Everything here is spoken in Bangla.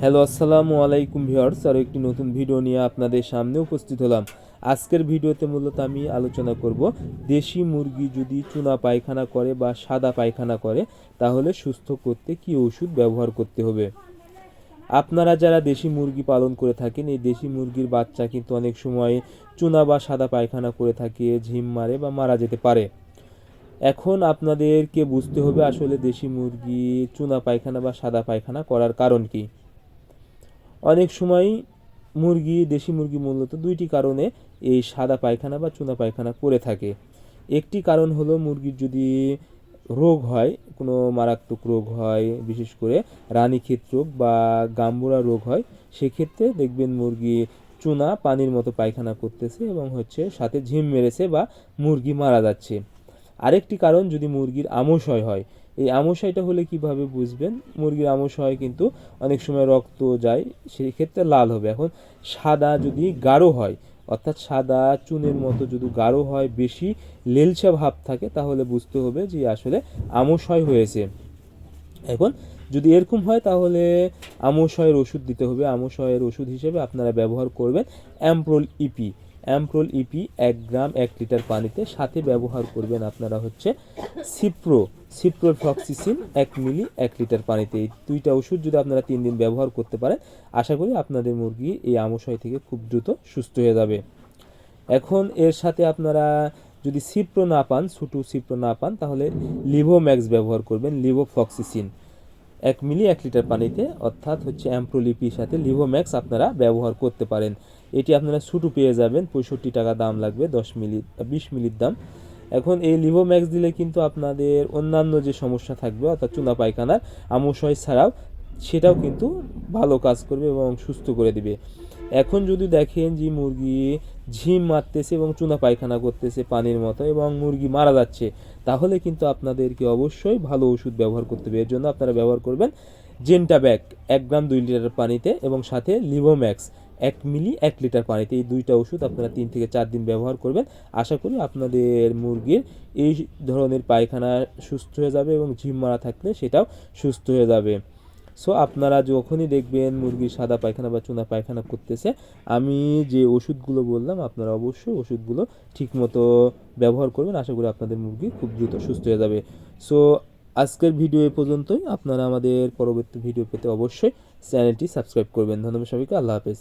হ্যালো, আসসালামু আলাইকুম ভিউয়ার্স। আরও একটি নতুন ভিডিও নিয়ে আপনাদের সামনে উপস্থিত হলাম। আজকের ভিডিওতে মূলত আমি আলোচনা করব দেশি মুরগি যদি চুনা পায়খানা করে বা সাদা পায়খানা করে তাহলে সুস্থ করতে কী ওষুধ ব্যবহার করতে হবে। আপনারা যারা দেশি মুরগি পালন করে থাকেন, এই দেশি মুরগির বাচ্চা কিন্তু অনেক সময় চুনা বা সাদা পায়খানা করে থাকে, ঝিম মারে বা মারা যেতে পারে। এখন আপনাদেরকে বুঝতে হবে আসলে দেশি মুরগি চুনা পায়খানা বা সাদা পায়খানা করার কারণ কি। অনেক সময় দেশি মুরগি মূলত দুইটি কারণে এই সাদা পায়খানা বা চুনা পায়খানা করে থাকে। একটি কারণ হলো মুরগির যদি রোগ হয়, কোনো মারাত্মক রোগ হয়, বিশেষ করে রানীক্ষেত রোগ বা গাম্বুরা রোগ হয়, সেক্ষেত্রে দেখবেন মুরগি চুনা পানির মতো পায়খানা করতেছে এবং সাথে ঝিম মেরেছে বা মুরগি মারা যাচ্ছে। আরেকটি কারণ যদি মুরগির আমশয় হয়। এই আমশয়টা হলে কিভাবে বুঝবেন? মুরগির আমশয় কিন্তু অনেক সময় রক্ত যায়, সেই ক্ষেত্রে লাল হবে। এখন সাদা যদি গাঢ় হয়, অর্থাৎ সাদা চুনের মতো যদি গাঢ় হয়, বেশি লেলচা ভাব থাকে, তাহলে বুঝতে হবে যে আসলে আমশয় হয়েছে। এখন যদি এরকম হয় তাহলে আমশয়ের ওষুধ দিতে হবে। আমশয়ের ওষুধ হিসেবে আপনারা ব্যবহার করবেন অ্যাম্প্রোল ইপি। অ্যাম্প্রোল ইপি 1 গ্রাম 1 লিটার পানিতে, সাথে ব্যবহার করবেন আপনারা সিপ্রোফ্লক্সিসিন 1 মিলি 1 লিটার পানিতে। এই দুইটা ওষুধ যদি আপনারা 3 দিন ব্যবহার করতে পারেন, আশা করি আপনাদের মুরগি এই আমশয় থেকে খুব দ্রুত সুস্থ হয়ে যাবে। এখন এর সাথে আপনারা যদি সিপ্রো না পান, ছোটো সিপ্রো না পান, তাহলে লিভোম্যাক্স ব্যবহার করবেন, লিভোফ্লক্সিসিন 1 মিলি 1 লিটার পানিতে, অর্থাৎ অ্যাম্প্রোলিপির সাথে লিভোম্যাক্স আপনারা ব্যবহার করতে পারেন। এটি আপনারা ছোটো পেয়ে যাবেন, 65 টাকা দাম লাগবে, 20 মিলির দাম। এখন এই লিভোম্যাক্স দিলে কিন্তু আপনাদের অন্যান্য যে সমস্যা থাকবে, অর্থাৎ চুনা পায়খানার আমশয় ছাড়াও, সেটাও কিন্তু ভালো কাজ করবে এবং সুস্থ করে দিবে। এখন যদি দেখেন যে মুরগি ঝিম মারতেছে এবং চুনা পায়খানা করতেছে পানির মতো এবং মুরগি মারা যাচ্ছে, তাহলে কিন্তু আপনাদেরকে অবশ্যই ভালো ওষুধ ব্যবহার করতে হবে। এর জন্য আপনারা ব্যবহার করবেন জেন্টাব্যাক 1 গ্রাম 2 লিটার পানিতে এবং সাথে লিভোম্যাক্স 1 মিলি 1 লিটার পানিতে। এই দুইটা ওষুধ আপনারা 3 থেকে 4 দিন ব্যবহার করবেন। আশা করি আপনাদের মুরগির এই ধরনের পায়খানা সুস্থ হয়ে যাবে এবং ঝিম মারা থাকলে সেটাও সুস্থ হয়ে যাবে। সো আপনারা যখনই দেখবেন মুরগির সাদা পায়খানা বা চুনা পায়খানা করতেছে, আমি যে ওষুধগুলো বললাম আপনারা অবশ্যই ওষুধগুলো ঠিকমতো ব্যবহার করবেন। আশা করি আপনাদের মুরগি খুব দ্রুত সুস্থ হয়ে যাবে। সো আজকের ভিডিও এ পর্যন্তই। আপনারা আমাদের পরবর্তী ভিডিও পেতে অবশ্যই চ্যানেলটি সাবস্ক্রাইব করবেন। ধন্যবাদ সবাইকে। আল্লাহ হাফেজ।